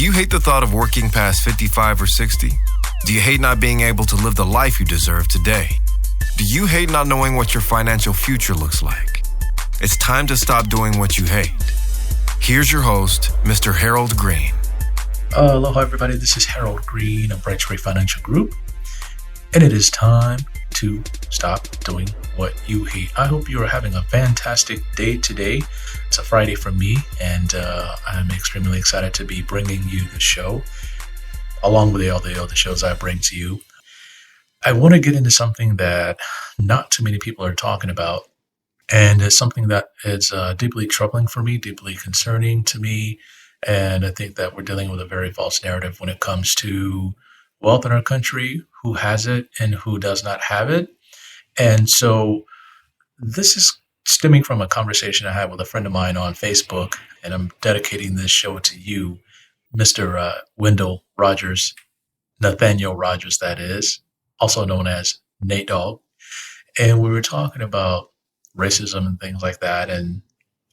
you hate the thought of working past 55 or 60? Do you hate not being able to live the life you deserve today? Do you hate not knowing what your financial future looks like? It's time to stop doing what you hate. Here's your host, Mr. Harold Green. Aloha, everybody. This is Harold Green of Bright Spray Financial Group, and it is time to stop doing what you hate. I hope you are having a fantastic day today. It's a Friday for me, and I'm extremely excited to be bringing you the show, along with all the other shows I bring to you. I want to get into something that not too many people are talking about, and it's something that is deeply troubling for me, deeply concerning to me, and I think that we're dealing with a very false narrative when it comes to wealth in our country, who has it and who does not have it. And so this is stemming from a conversation I had with a friend of mine on Facebook, and I'm dedicating this show to you, Mr. Wendell Rogers, Nathaniel Rogers, that is, also known as Nate Dogg. And we were talking about racism and things like that. And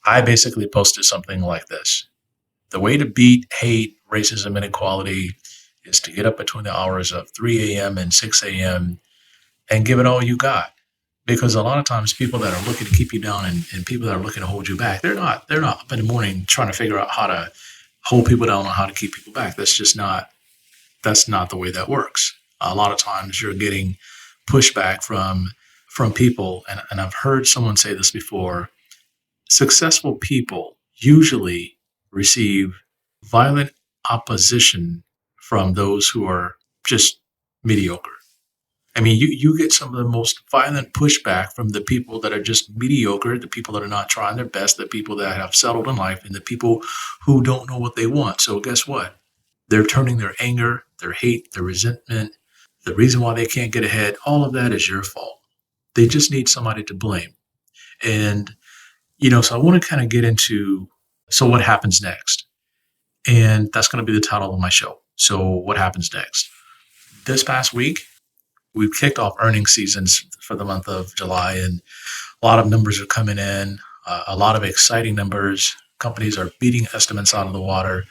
I basically posted something like this: the way to beat hate, racism, inequality is to get up between the hours of 3 a.m. and 6 a.m. and give it all you got. Because a lot of times people that are looking to keep you down and people that are looking to hold you back, they're not up in the morning trying to figure out how to hold people down or how to keep people back. That's not the way that works. A lot of times you're getting pushback from people, and I've heard someone say this before: successful people usually receive violent opposition from those who are just mediocre. I mean, you get some of the most violent pushback from the people that are just mediocre, the people that are not trying their best, the people that have settled in life, and the people who don't know what they want. So guess what? They're turning their anger, their hate, their resentment, the reason why they can't get ahead, all of that is your fault. They just need somebody to blame. And, so I want to kind of get into, so what happens next? And that's going to be the title of my show. So what happens next? This past week, we've kicked off earnings seasons for the month of July, and a lot of numbers are coming in, a lot of exciting numbers. Companies are beating estimates out of the water.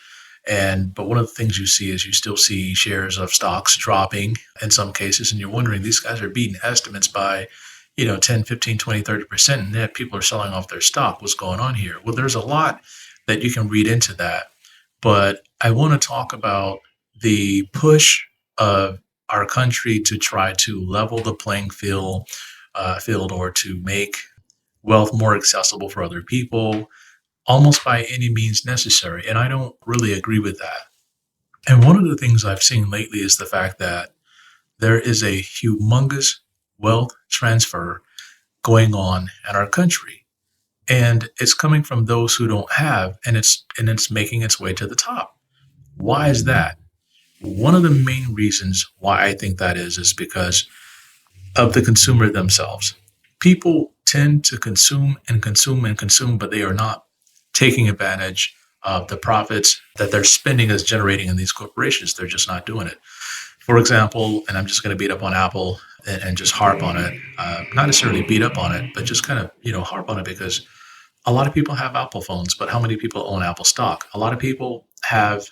But one of the things you see is you still see shares of stocks dropping in some cases, and you're wondering, these guys are beating estimates by 10, 15, 20, 30%, and yet people are selling off their stock. What's going on here? Well, there's a lot that you can read into that, but I want to talk about the push of our country to try to level the playing field or to make wealth more accessible for other people, almost by any means necessary. And I don't really agree with that. And one of the things I've seen lately is the fact that there is a humongous wealth transfer going on in our country. And it's coming from those who don't have, and it's making its way to the top. Why is that? One of the main reasons why I think that is because of the consumer themselves. People tend to consume and consume and consume, but they are not taking advantage of the profits that their spending is generating in these corporations. They're just not doing it. For example, and I'm just going to beat up on Apple and just harp on it, not necessarily beat up on it, but just kind of, harp on it, because a lot of people have Apple phones, but how many people own Apple stock? A lot of people have,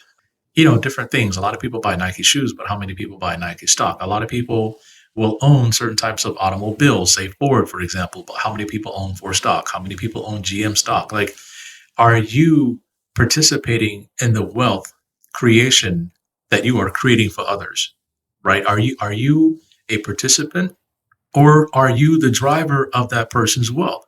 different things. A lot of people buy Nike shoes, but how many people buy Nike stock? A lot of people will own certain types of automobiles, say Ford, for example, but how many people own Ford stock? How many people own GM stock? Like, are you participating in the wealth creation that you are creating for others, right? Are you a participant, or are you the driver of that person's wealth?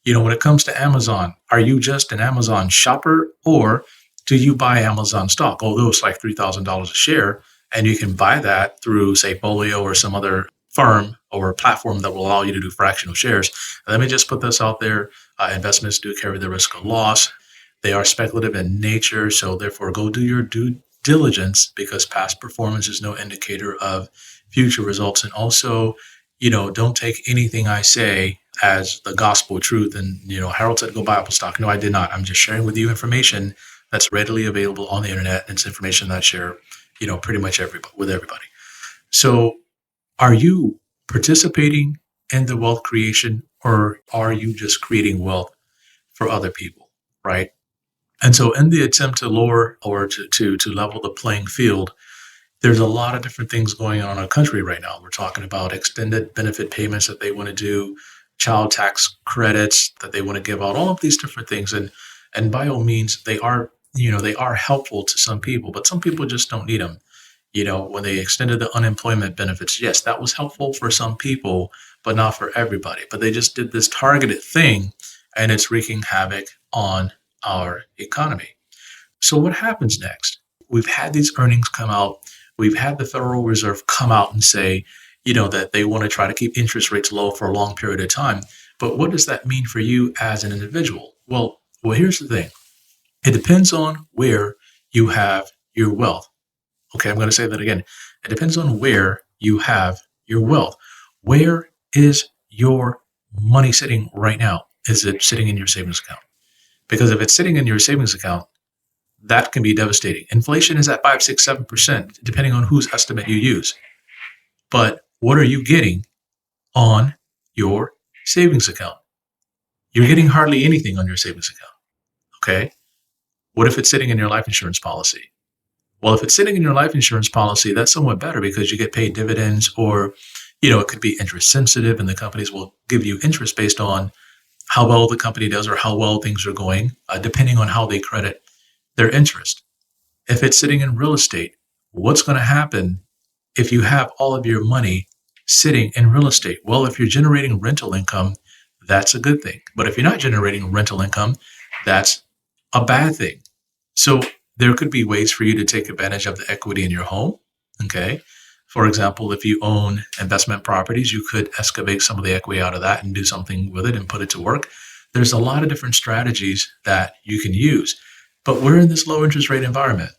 When it comes to Amazon, are you just an Amazon shopper, or do you buy Amazon stock? Although it's like $3,000 a share, and you can buy that through, say, Folio or some other firm or platform that will allow you to do fractional shares. Let me just put this out there. Investments do carry the risk of loss. They are speculative in nature, so therefore go do your due diligence, because past performance is no indicator of future results. And also, don't take anything I say as the gospel truth. And, Harold said go buy Apple stock. No, I did not. I'm just sharing with you information that's readily available on the internet. It's information that I share, pretty much with everybody. So are you participating in the wealth creation, or are you just creating wealth for other people, right? And so in the attempt to lower or to level the playing field, there's a lot of different things going on in our country right now. We're talking about extended benefit payments that they want to do, child tax credits that they want to give out, all of these different things. And by all means, they are, they are helpful to some people, but some people just don't need them. When they extended the unemployment benefits, yes, that was helpful for some people, but not for everybody. But they just did this targeted thing, and it's wreaking havoc on our economy. So what happens next? We've had these earnings come out. We've had the Federal Reserve come out and say, that they want to try to keep interest rates low for a long period of time. But what does that mean for you as an individual? Well, here's the thing. It depends on where you have your wealth. Okay, I'm going to say that again. It depends on where you have your wealth. Where is your money sitting right now? Is it sitting in your savings account? Because if it's sitting in your savings account, that can be devastating. Inflation is at 5, 6, 7%, depending on whose estimate you use. But what are you getting on your savings account? You're getting hardly anything on your savings account. Okay? What if it's sitting in your life insurance policy? Well, if it's sitting in your life insurance policy, that's somewhat better because you get paid dividends, or, it could be interest sensitive, and the companies will give you interest based on how well the company does or how well things are going, depending on how they credit their interest. If it's sitting in real estate, what's going to happen if you have all of your money sitting in real estate? Well, if you're generating rental income, that's a good thing. But if you're not generating rental income, that's a bad thing. So there could be ways for you to take advantage of the equity in your home. Okay. For example, if you own investment properties, you could excavate some of the equity out of that and do something with it and put it to work. There's a lot of different strategies that you can use, but we're in this low interest rate environment.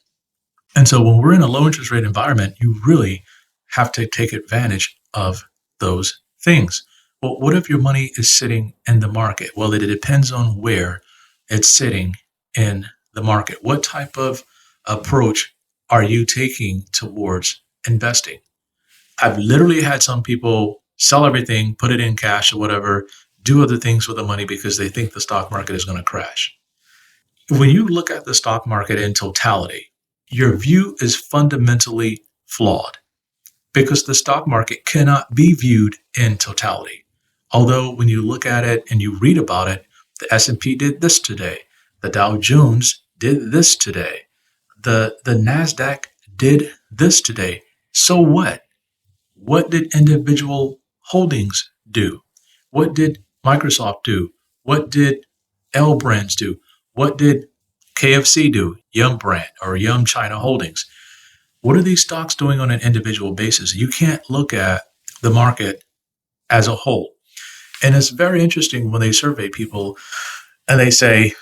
And so when we're in a low interest rate environment, you really have to take advantage of those things. Well, what if your money is sitting in the market? Well, it depends on where it's sitting in the market. What type of approach are you taking towards investing? I've literally had some people sell everything, put it in cash or whatever, do other things with the money because they think the stock market is going to crash. When you look at the stock market in totality, your view is fundamentally flawed because the stock market cannot be viewed in totality. Although when you look at it and you read about it, the S&P did this today. The Dow Jones did this today. The NASDAQ did this today. So what? What did individual holdings do? What did Microsoft do? What did L Brands do? What did KFC do? Yum Brand or Yum China Holdings. What are these stocks doing on an individual basis? You can't look at the market as a whole. And it's very interesting when they survey people and they say,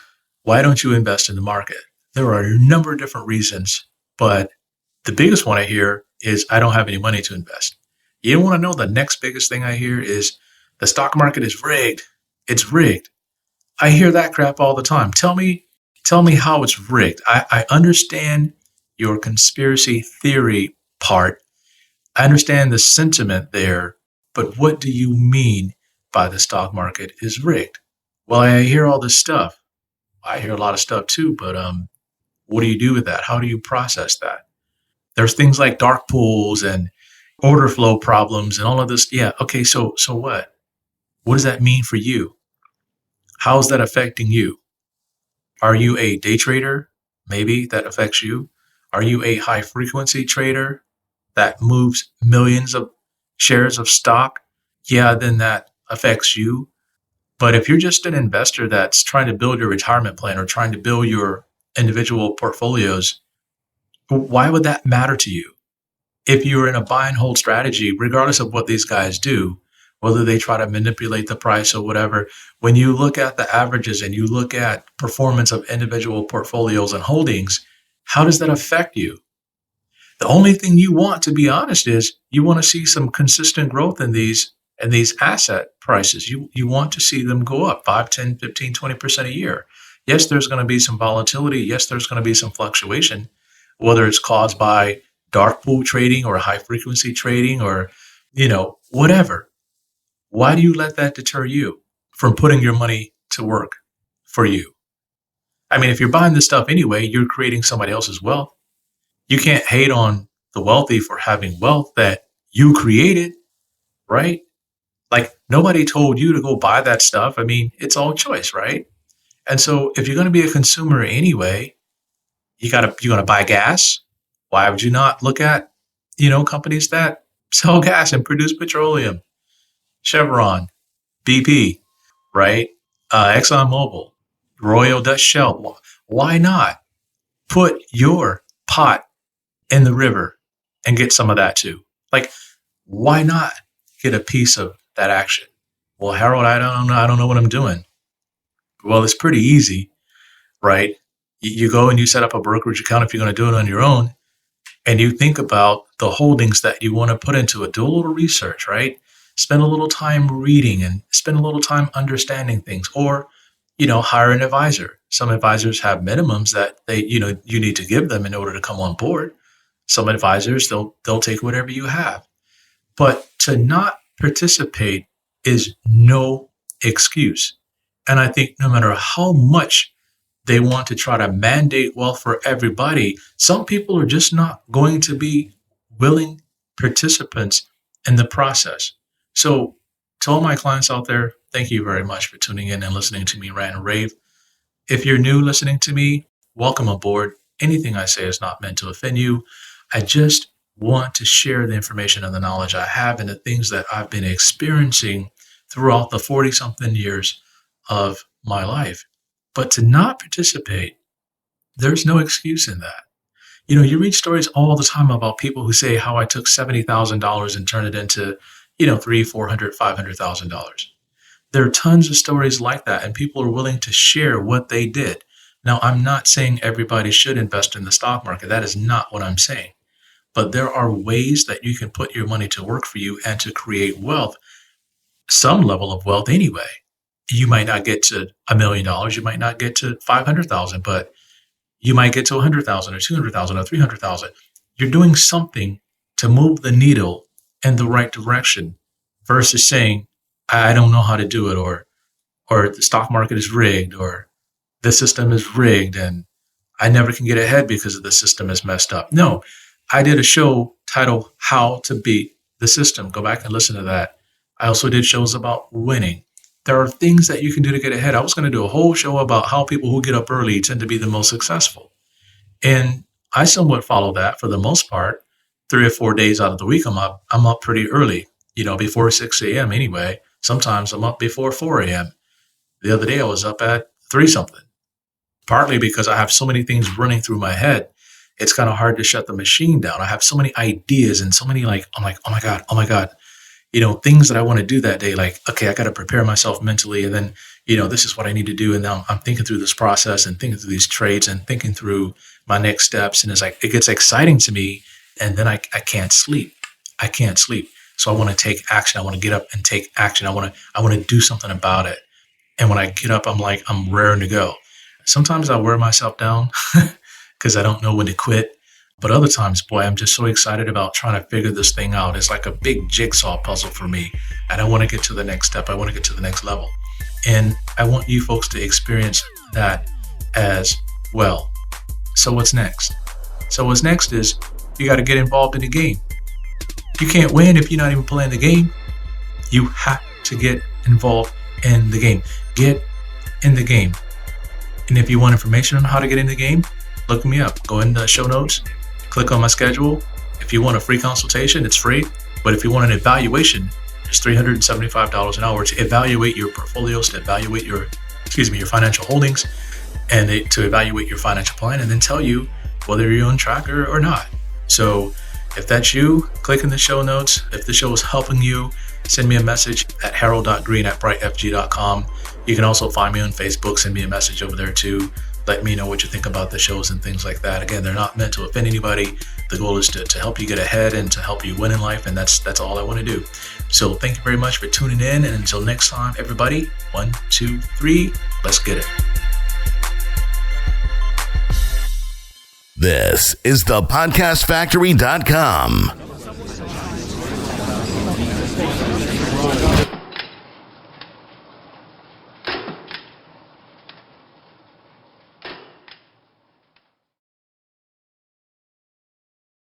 why don't you invest in the market? There are a number of different reasons, but the biggest one I hear is I don't have any money to invest. You want to know the next biggest thing I hear is the stock market is rigged. It's rigged. I hear that crap all the time. Tell me how it's rigged. I understand your conspiracy theory part. I understand the sentiment there, but what do you mean by the stock market is rigged? Well, I hear all this stuff. I hear a lot of stuff too, but what do you do with that? How do you process that? There's things like dark pools and order flow problems and all of this. Yeah, okay, so what? What does that mean for you? How is that affecting you? Are you a day trader? Maybe that affects you. Are you a high frequency trader that moves millions of shares of stock? Yeah, then that affects you. But if you're just an investor that's trying to build your retirement plan or trying to build your individual portfolios, why would that matter to you? If you're in a buy and hold strategy, regardless of what these guys do, whether they try to manipulate the price or whatever, when you look at the averages and you look at performance of individual portfolios and holdings, how does that affect you? The only thing you want, to be honest, is you want to see some consistent growth in these asset prices. You want to see them go up 5, 10, 15, 20% a year. Yes, there's going to be some volatility. Yes, there's going to be some fluctuation, whether it's caused by dark pool trading or high frequency trading or, whatever. Why do you let that deter you from putting your money to work for you? I mean, if you're buying this stuff anyway, you're creating somebody else's wealth. You can't hate on the wealthy for having wealth that you created, right? Like nobody told you to go buy that stuff. I mean, it's all choice, right? And so if you're going to be a consumer anyway, you're going to buy gas. Why would you not look at, companies that sell gas and produce petroleum? Chevron, BP, right? ExxonMobil, Royal Dutch Shell. Why not put your pot in the river and get some of that too? Like, why not get a piece of that action? Well, Harold, I don't know what I'm doing. Well, it's pretty easy, right? You go and you set up a brokerage account if you're going to do it on your own, and you think about the holdings that you want to put into it. Do a little research, right? Spend a little time reading and spend a little time understanding things, or, hire an advisor. Some advisors have minimums that you need to give them in order to come on board. Some advisors, they'll take whatever you have. But to not participate is no excuse. And I think no matter how much they want to try to mandate wealth for everybody, some people are just not going to be willing participants in the process. So to all my clients out there, thank you very much for tuning in and listening to me rant and rave. If you're new listening to me, welcome aboard. Anything I say is not meant to offend you. I just want to share the information and the knowledge I have and the things that I've been experiencing throughout the 40-something years of my life. But to not participate, there's no excuse in that. You read stories all the time about people who say how I took $70,000 and turned it into, $300,000, $400,000, $500,000. There are tons of stories like that, and people are willing to share what they did. Now, I'm not saying everybody should invest in the stock market. That is not what I'm saying. But there are ways that you can put your money to work for you and to create wealth, some level of wealth anyway. You might not get to $1 million. You might not get to 500,000, but you might get to 100,000 or 200,000 or 300,000. You're doing something to move the needle in the right direction versus saying, I don't know how to do it, or the stock market is rigged, or the system is rigged and I never can get ahead because the system is messed up. No, I did a show titled How to Beat the System. Go back and listen to that. I also did shows about winning. There are things that you can do to get ahead. I was going to do a whole show about how people who get up early tend to be the most successful. And I somewhat follow that for the most part. 3 or 4 days out of the week, I'm up pretty early, before 6 a.m. anyway. Sometimes I'm up before 4 a.m. The other day I was up at 3-something, partly because I have so many things running through my head. It's kind of hard to shut the machine down. I have so many ideas and so many I'm like, oh my God, things that I want to do that day. Like, okay, I got to prepare myself mentally. And then, this is what I need to do. And now I'm thinking through this process and thinking through these trades and thinking through my next steps. And it's like, it gets exciting to me. And then I can't sleep. So I want to take action. I want to get up and take action. I want to do something about it. And when I get up, I'm raring to go. Sometimes I wear myself down because I don't know when to quit. But other times, boy, I'm just so excited about trying to figure this thing out. It's like a big jigsaw puzzle for me. And I want to get to the next step. I want to get to the next level. And I want you folks to experience that as well. So what's next? So what's next is you got to get involved in the game. You can't win if you're not even playing the game. You have to get involved in the game. Get in the game. And if you want information on how to get in the game, look me up. Go in the show notes, click on my schedule. If you want a free consultation, it's free. But if you want an evaluation, it's $375 an hour to evaluate your portfolios, to evaluate your financial holdings, and to evaluate your financial plan, and then tell you whether you're on track or not. So if that's you, click in the show notes. If the show is helping you, send me a message at harold.green@brightfg.com. You can also find me on Facebook. Send me a message over there too. Let me know what you think about the shows and things like that. Again, they're not meant to offend anybody. The goal is to help you get ahead and to help you win in life. And that's all I want to do. So thank you very much for tuning in. And until next time, everybody, 1, 2, 3, let's get it. This is thepodcastfactory.com.